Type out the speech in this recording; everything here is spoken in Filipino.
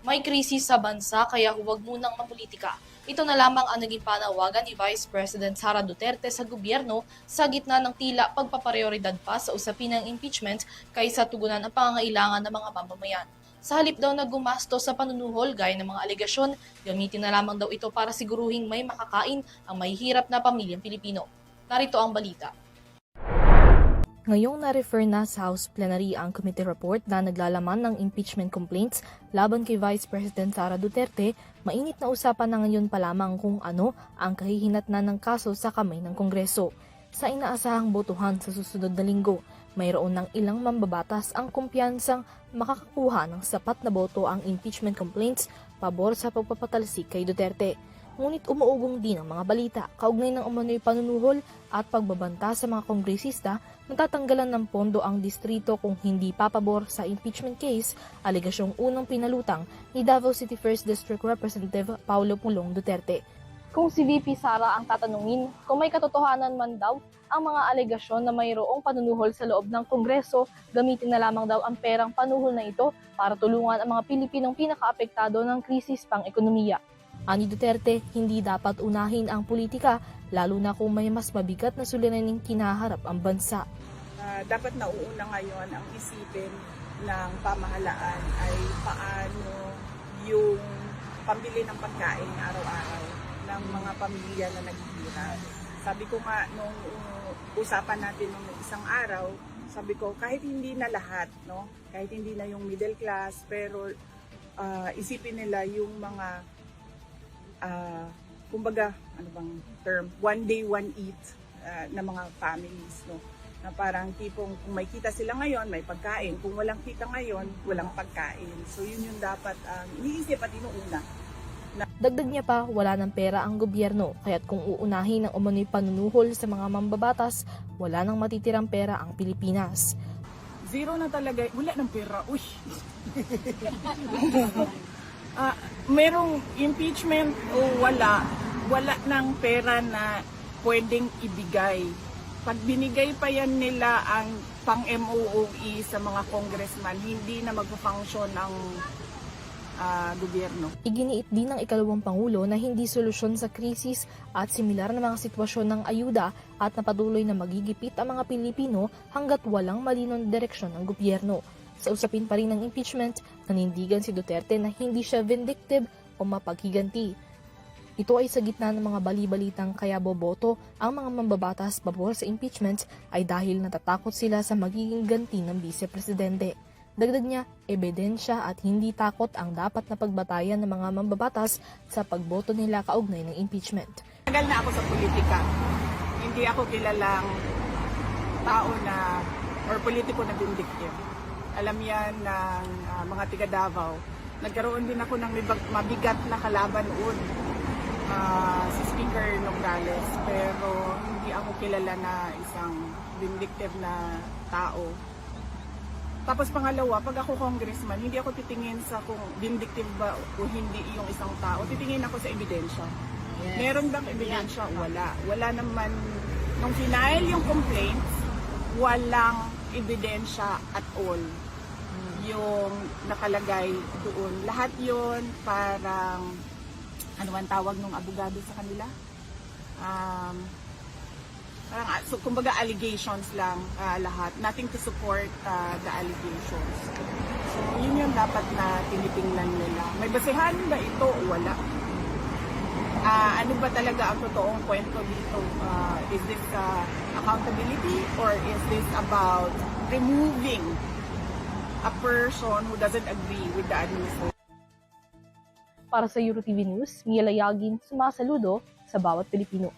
May krisis sa bansa kaya huwag munang mapolitika. Ito na lamang ang naging panawagan ni Vice President Sara Duterte sa gobyerno sa gitna ng tila pagpapaprioridad pa sa usapin ng impeachment kaysa tugunan ang pangangailangan ng mga mamamayan. Sa halip daw na gumasto sa panunuhol gaya ng mga alegasyon, gamitin na lamang daw ito para siguruhing may makakain ang mahihirap na pamilyang Pilipino. Narito ang balita. Ngayong na-refer na sa House Plenary ang committee report na naglalaman ng impeachment complaints laban kay Vice President Sara Duterte, mainit na usapan na ngayon pa lamang kung ano ang kahihinatnan ng kaso sa kamay ng Kongreso. Sa inaasahang botohan sa susunod na linggo, mayroon ng ilang mambabatas ang kumpiyansang makakakuha ng sapat na boto ang impeachment complaints pabor sa pagpapatalsik kay Duterte. Ngunit umuugong din ang mga balita kaugnay ng umano'y panunuhol at pagbabanta sa mga kongresista na tatanggalan ng pondo ang distrito kung hindi papabor sa impeachment case, alegasyong unang pinalutang ni Davao City 1st District Representative Paulo Pulong Duterte. Kung si VP Sara ang tatanungin kung may katotohanan man daw ang mga alegasyon na mayroong panunuhol sa loob ng Kongreso, gamitin na lamang daw ang perang panuhol na ito para tulungan ang mga Pilipinong pinakaapektado ng krisis pang-ekonomiya. Ani Duterte, hindi dapat unahin ang politika, lalo na kung may mas mabigat na suliraning kinaharap ang bansa. Dapat nauuna ngayon ang isipin ng pamahalaan ay paano yung pambili ng pagkain araw-araw ng mga pamilya na naghihirap. Sabi ko nga nung usapan natin nung isang araw, sabi ko kahit hindi na lahat, no? Kahit hindi na yung middle class, pero isipin nila yung mga kumbaga, ano bang term, one day, one eat na mga families, no? Na parang tipong kung may kita sila ngayon, may pagkain. Kung walang kita ngayon, walang pagkain. So yun yung dapat iniisip at inuuna. Dagdag niya pa, wala ng pera ang gobyerno, kaya't kung uunahin ang umano'y panunuhol sa mga mambabatas, wala nang matitirang pera ang Pilipinas. Zero na talaga, wala ng pera. Uy! Merong impeachment o wala ng pera na pwedeng ibigay. Pag binigay pa yan nila ang pang-MOOE sa mga congressman, hindi na mag-function ang gobyerno. Iginiit din ng ikalawang Pangulo na hindi solusyon sa krisis at similar na mga sitwasyon ng ayuda at napatuloy na magigipit ang mga Pilipino hanggat walang malinong direksyon ng gobyerno. Sa usapin pa rin ng impeachment, nanindigan si Duterte na hindi siya vindictive o mapaghiganti. Ito ay sa gitna ng mga bali-balitang kaya boboto ang mga mambabatas pabor sa impeachment ay dahil natatakot sila sa magiging ganti ng vice-presidente. Dagdag niya, ebidensya at hindi takot ang dapat na pagbatayan ng mga mambabatas sa pagboto nila kaugnay ng impeachment. Tagal na ako sa politika. Hindi ako kilalang tao na or politiko na vindictive. Alam yan ng mga tiga Davao. Nagkaroon din ako ng mabigat na kalaban noon si Speaker Nogales. Pero hindi ako kilala na isang vindictive na tao. Tapos pangalawa, pag ako congressman, hindi ako titingin sa kung vindictive ba o hindi yung isang tao. Titingin ako sa ebidensya. Yes. Meron bang ebidensya? Wala. Wala naman. Nung final yung complaints, walang ebidensya at all yung nakalagay doon. Lahat yon parang, ano man tawag nung abogado sa kanila? Parang, so, kumbaga allegations lang lahat. Nothing to support the allegations. So, yun yung dapat na tinitingnan nila. May basehan ba ito? Wala. Ano ba talaga ang totoong kwento dito? Is this accountability or is this about removing a person who doesn't agree with the administration? Para sa EuroTV News, Mia Layagin, sumasaludo sa bawat Pilipino.